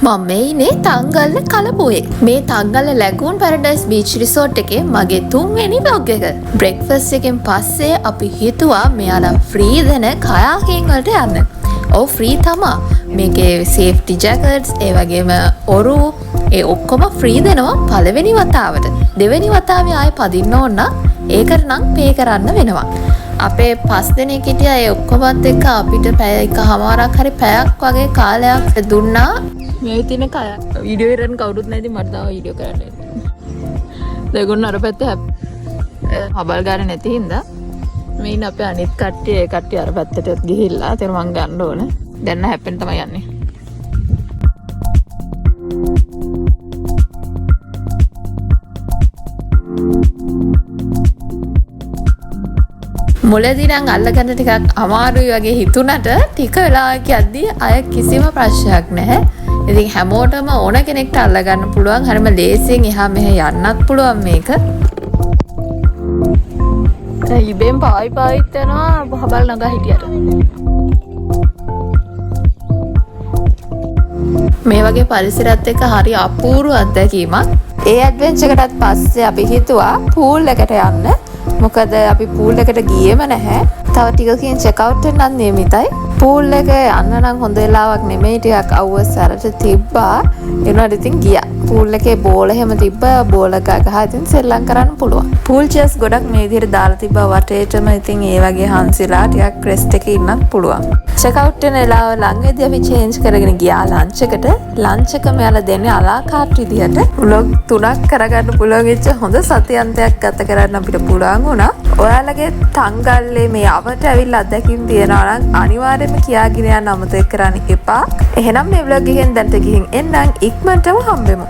මම මේ ඉන්නේ තංගල්ල කලපුවේ. මේ තංගල්ල ලැගූන් පැරඩයිස් බීච් රිසෝට් එකේ මගේ 3 වෙනි vlog එක. බ්‍රෙක්ෆාස්ට් එකෙන් පස්සේ අපි හිතුවා මෙයාලා ෆ්‍රී දෙන කයාකින් වලට යන්න. ඔව් ෆ්‍රී තමා. මේකේ සේෆ්ටි ජැකට්ස් ඒ වගේම ඔරු ඒ ඔක්කොම ෆ්‍රී දෙනවා පළවෙනි වතාවට. දෙවෙනි වතාවේ ආයෙ පදින්න ඕන නම් ඒකට නම් පේ කරන්න වෙනවා. අපේ 5 දෙනෙක් හිටියා ඒ ඔක්කොමත් එක්ක අපිට පැය එකමාරක් හරි පැයක් වගේ කාලයක් දුන්නා. මේ තියෙන කය වීඩියෝ එකෙන් කවුරුත් නැති මට තාම වීඩියෝ කරන්න බැහැ. දෙගොල්ලෝ අර පැත්තේ හබල් ගන්න නැති හින්දා මේ ඉන්න අපේ අනිත් කට්ටිය අර පැත්තට ගිහිල්ලා තේර මං ගන්න ඕන. දැන් හැප්පෙන්න තමයි යන්නේ. මුලදී නම් අල්ලගන්න ටිකක් අමාරුයි වගේ හිතුණට ටික වෙලාවක් යද්දී අය කිසිම ප්‍රශ්නයක් නැහැ. ඉතින් හැමෝටම ඕන කෙනෙක්ට අල්ලගන්න පුළුවන්. හරිම ලේසියෙන් එහා මෙහා යන්නත් පුළුවන් මේක. ඉබෙන් පායිත් යනවා හබල් නගා හිටියට. මේ වගේ පරිසරات එක්ක හරි අපූර්ව අත්දැකීමක්. ඒ ඇඩ්වෙන්චර් එකටත් පස්සේ අපි හිතුවා පූල් එකට යන්න. මොකද අපි පූල් එකට ගියේම නැහැ. තව ටිකකින් චෙක් අවුට් වෙන්නත් නියමිතයි. පූල් එක යන්න නම් හොඳ වෙලාවක් නෙමෙයි, ටිකක් අවුව සැරට තිබ්බා. ඒනොත් ඉතින් ගියා. පූල් එකේ බෝල එහෙම තිබ්බා. බෝල ගහ ඉතින් සෙල්ලම් කරන්න පුළුවන්. පූල් චෙස් ගොඩක් මේ විදිහට දාලා තිබ්බා වටේටම. ඉතින් ඒ වගේ හංසිලා ටිකක් රෙස්ට් එකේ ඉන්නත් පුළුවන්. චෙක් අවුට් වෙන වෙලාව ළඟදී අපි චේන්ජ් කරගෙන ගියා ලන්ච් එකට. ලන්ච් එක මෙයාලා දෙන්නේ අලාකාට් විදිහට. vlog 3ක් කරගන්න පුළුවන් වෙච්ච හොඳ සතියන්තයක් ගත කරන්න අපිට පුළුවන් වුණා. ඔයාලගේ තංගල්ලේ මේ අවට ඇවිල්ලා අත්දැකීම් තියනවා නම් අනිවාර්යයෙන්ම කියාගෙන යන්න අමතක කරන්න එපා. එහෙනම් මේ vlog එකෙන් දැන්ට ගිහින් එන්නම් ඉක්මනටම හම්බෙමු.